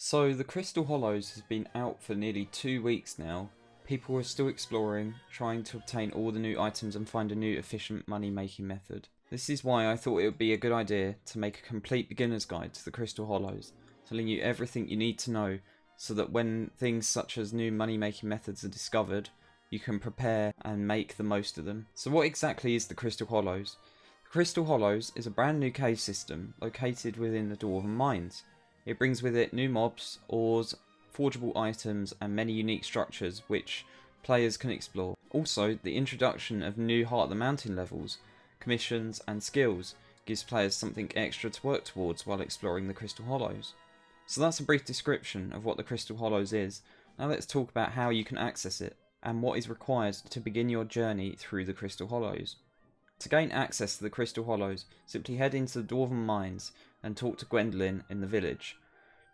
So the Crystal Hollows has been out for nearly 2 weeks now. People are still exploring, trying to obtain all the new items and find a new efficient money making method. This is why I thought it would be a good idea to make a complete beginner's guide to the Crystal Hollows, telling you everything you need to know so that when things such as new money making methods are discovered, you can prepare and make the most of them. So what exactly is the Crystal Hollows? The Crystal Hollows is a brand new cave system located within the Dwarven Mines. It brings with it new mobs, ores, forgeable items and many unique structures which players can explore. Also, the introduction of new Heart of the Mountain levels, commissions and skills gives players something extra to work towards while exploring the Crystal Hollows. So that's a brief description of what the Crystal Hollows is. Now let's talk about how you can access it and what is required to begin your journey through the Crystal Hollows. To gain access to the Crystal Hollows, simply head into the Dwarven Mines and talk to Gwendolyn in the village.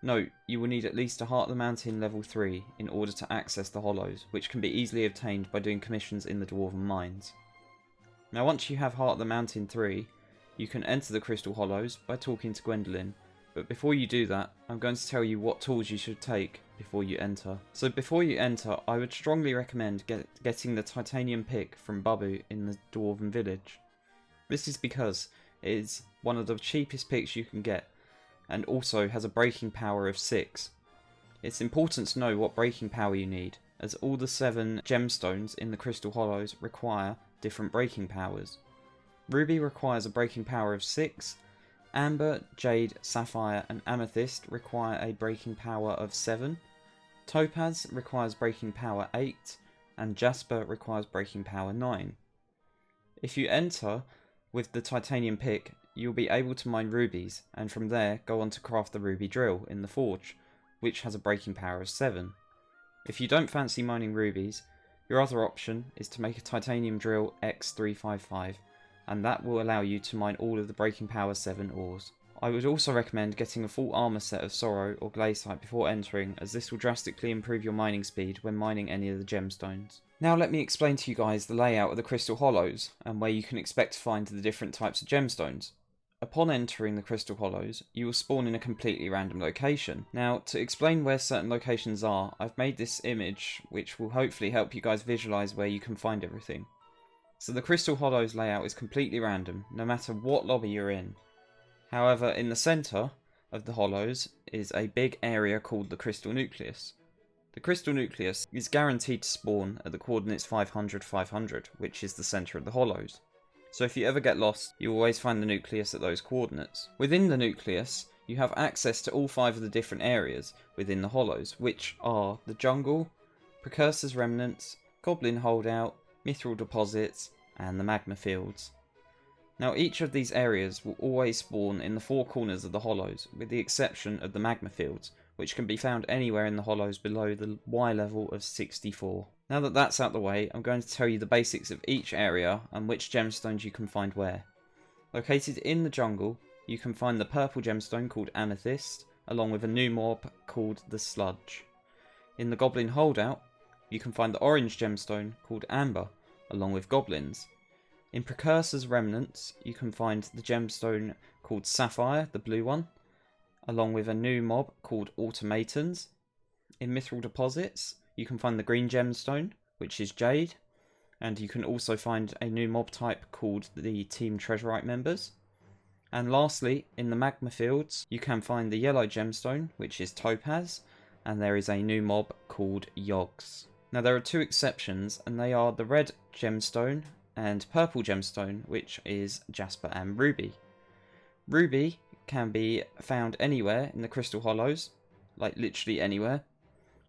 Note, you will need at least a Heart of the Mountain level 3 in order to access the Hollows, which can be easily obtained by doing commissions in the Dwarven Mines. Now once you have Heart of the Mountain 3, you can enter the Crystal Hollows by talking to Gwendolyn, but before you do that, I'm going to tell you what tools you should take before you enter. So before you enter, I would strongly recommend getting the titanium pick from Babu in the Dwarven village. This is because it is one of the cheapest picks you can get, and also has a breaking power of 6. It's important to know what breaking power you need, as all the 7 gemstones in the Crystal Hollows require different breaking powers. Ruby requires a breaking power of 6, Amber, Jade, Sapphire and Amethyst require a breaking power of 7, Topaz requires breaking power 8, and Jasper requires breaking power 9. If you enter with the titanium pick, you'll be able to mine rubies, and from there go on to craft the ruby drill in the forge, which has a breaking power of 7. If you don't fancy mining rubies, your other option is to make a titanium drill X355, and that will allow you to mine all of the breaking power 7 ores. I would also recommend getting a full armor set of Sorrow or Glaciite before entering, as this will drastically improve your mining speed when mining any of the gemstones. Now let me explain to you guys the layout of the Crystal Hollows and where you can expect to find the different types of gemstones. Upon entering the Crystal Hollows, you will spawn in a completely random location. Now, to explain where certain locations are, I've made this image which will hopefully help you guys visualize where you can find everything. So the Crystal Hollows layout is completely random, no matter what lobby you're in. However, in the centre of the Hollows is a big area called the Crystal Nucleus. The Crystal Nucleus is guaranteed to spawn at the coordinates 500, 500, which is the centre of the Hollows. So if you ever get lost, you always find the nucleus at those coordinates. Within the nucleus, you have access to all 5 of the different areas within the Hollows, which are the Jungle, Precursor's Remnants, Goblin Holdout, Mithril Deposits, and the Magma Fields. Now each of these areas will always spawn in the 4 corners of the Hollows, with the exception of the Magma Fields, which can be found anywhere in the Hollows below the Y level of 64. Now that that's out the way, I'm going to tell you the basics of each area and which gemstones you can find where. Located in the jungle, you can find the purple gemstone called Amethyst, along with a new mob called the Sludge. In the Goblin Holdout, you can find the orange gemstone called Amber, along with goblins. In Precursor's Remnants, you can find the gemstone called Sapphire, the blue one, along with a new mob called Automatons. In Mithril Deposits, you can find the green gemstone, which is Jade, and you can also find a new mob type called the Team Treasurite members. And lastly, in the Magma Fields, you can find the yellow gemstone, which is Topaz, and there is a new mob called Yogs. Now there are 2 exceptions, and they are the red gemstone and purple gemstone, which is Jasper and Ruby. Ruby can be found anywhere in the Crystal Hollows, like literally anywhere,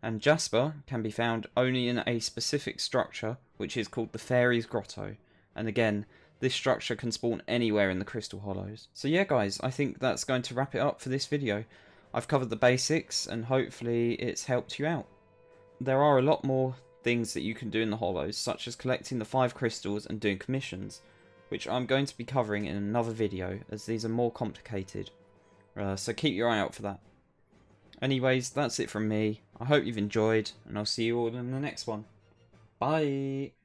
and Jasper can be found only in a specific structure which is called the Fairies Grotto, and again this structure can spawn anywhere in the Crystal Hollows. So yeah guys, I think that's going to wrap it up for this video. I've covered the basics and hopefully it's helped you out. There are a lot more things that you can do in the Hollows, such as collecting the 5 crystals and doing commissions, which I'm going to be covering in another video as these are more complicated, so keep your eye out for that. Anyways, that's it from me. I hope you've enjoyed, and I'll see you all in the next one. Bye!